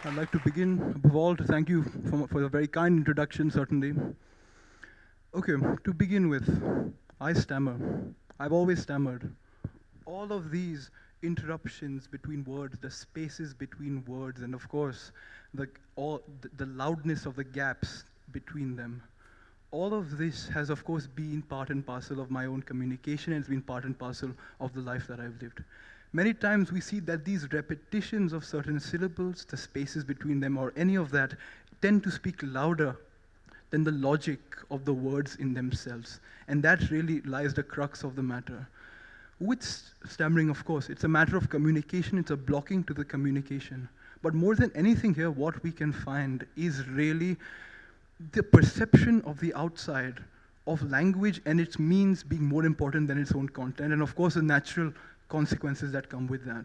I'd like to begin, above all, to thank you for the very kind introduction, certainly. Okay, to begin with, I stammer. I've always stammered. All of these interruptions between words, the spaces between words, and of course, the loudness of the gaps between them. All of this has, of course, been part and parcel of my own communication, and it's been part and parcel of the life that I've lived. Many times we see that these repetitions of certain syllables, the spaces between them, or any of that, tend to speak louder than the logic of the words in themselves. And that really lies the crux of the matter. With stammering, of course, it's a matter of communication, it's a blocking to the communication. But more than anything here, what we can find is really the perception of the outside of language and its means being more important than its own content, and of course the natural consequences that come with that.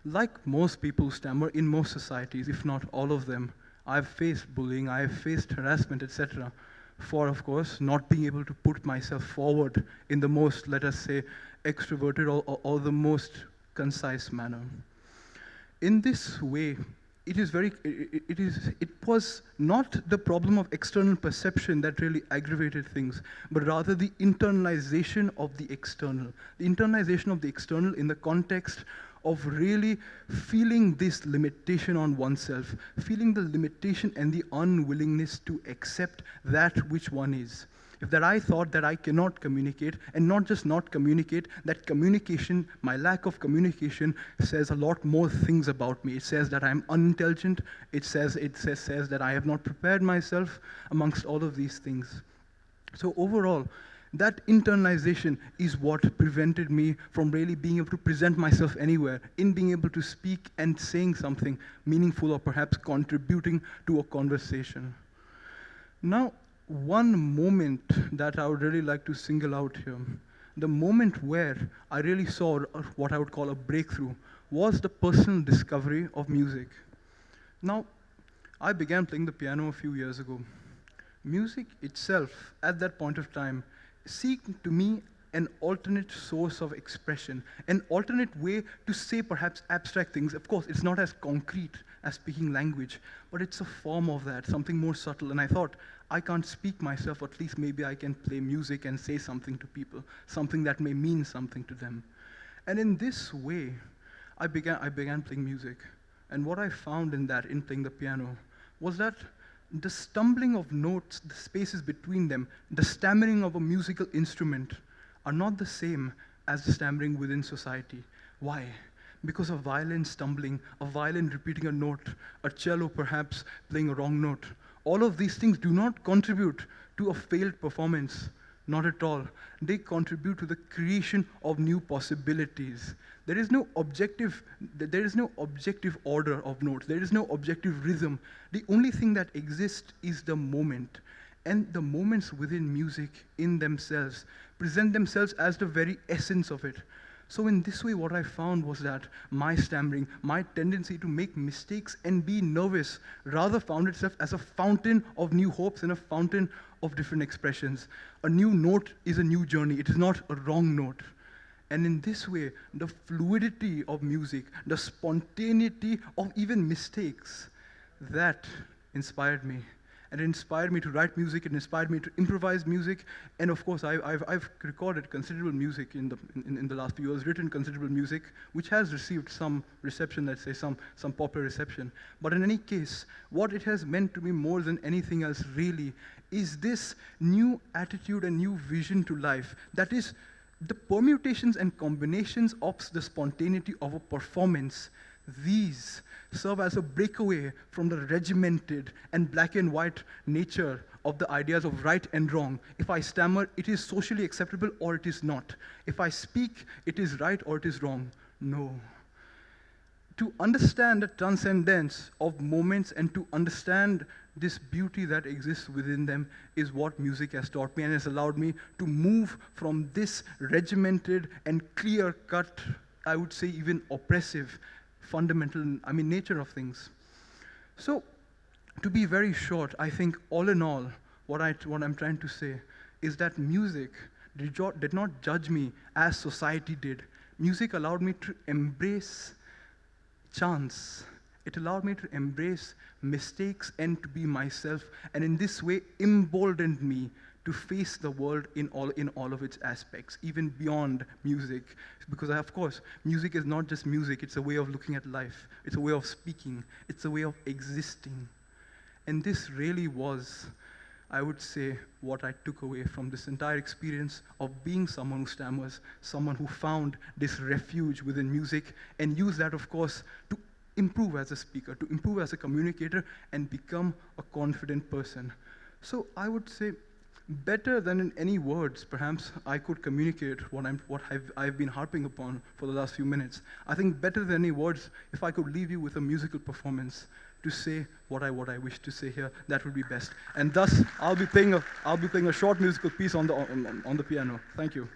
Like most people who stammer in most societies, if not all of them, I've faced bullying, I've faced harassment, etc., for, of course, not being able to put myself forward in the most, let us say, extroverted or the most concise manner. In this way, it was not the problem of external perception that really aggravated things, but rather the internalization of the external. The internalization of the external in the context of really feeling this limitation on oneself, feeling the limitation and the unwillingness to accept that which one is. If that I thought that I cannot communicate, and not just not communicate, that communication, my lack of communication, says a lot more things about me. It says that I'm unintelligent, it says that I have not prepared myself, amongst all of these things. So overall, that internalization is what prevented me from really being able to present myself anywhere, in being able to speak and saying something meaningful or perhaps contributing to a conversation. Now, one moment that I would really like to single out here, the moment where I really saw what I would call a breakthrough, was the personal discovery of music. Now, I began playing the piano a few years ago. Music itself, at that point of time, seemed to me an alternate source of expression, an alternate way to say perhaps abstract things. Of course, it's not as concrete as speaking language, but it's a form of that, something more subtle. And I thought, I can't speak myself, at least maybe I can play music and say something to people, something that may mean something to them. And in this way, I began playing music. And what I found in playing the piano, was that the stumbling of notes, the spaces between them, the stammering of a musical instrument are not the same as the stammering within society. Why? Because a violin stumbling, a violin repeating a note, a cello perhaps playing a wrong note, all of these things do not contribute to a failed performance. Not at all. They contribute to the creation of new possibilities. There is no objective order of notes. There is no objective rhythm. The only thing that exists is the moment. And the moments within music in themselves present themselves as the very essence of it. So in this way, what I found was that my stammering, my tendency to make mistakes and be nervous, rather found itself as a fountain of new hopes and a fountain of different expressions. A new note is a new journey. It is not a wrong note. And in this way, the fluidity of music, the spontaneity of even mistakes, that inspired me. And it inspired me to write music, it inspired me to improvise music, and of course I've recorded considerable music in the last few years, written considerable music, which has received some reception, let's say some popular reception. But in any case, what it has meant to me more than anything else really is this new attitude and new vision to life, that is the permutations and combinations of the spontaneity of a performance. These serve as a breakaway from the regimented and black and white nature of the ideas of right and wrong. If I stammer, it is socially acceptable or it is not. If I speak, it is right or it is wrong. No. To understand the transcendence of moments and to understand this beauty that exists within them is what music has taught me and has allowed me to move from this regimented and clear-cut, I would say even oppressive, fundamental, nature of things. So, to be very short, I think all in all, what I'm trying to say is that music did not judge me as society did. Music allowed me to embrace chance It allowed me to embrace mistakes and to be myself, and in this way emboldened me to face the world in all of its aspects, even beyond music. Because of course, music is not just music, it's a way of looking at life, it's a way of speaking, it's a way of existing. And this really was, I would say, what I took away from this entire experience of being someone who stammers, someone who found this refuge within music and used that, of course, to improve as a speaker, to improve as a communicator, and become a confident person. So I would say, better than in any words, perhaps I could communicate what I've been harping upon for the last few minutes. I think better than any words, if I could leave you with a musical performance to say what I wish to say here, that would be best. And thus, I'll be playing a short musical piece on the piano. Thank you.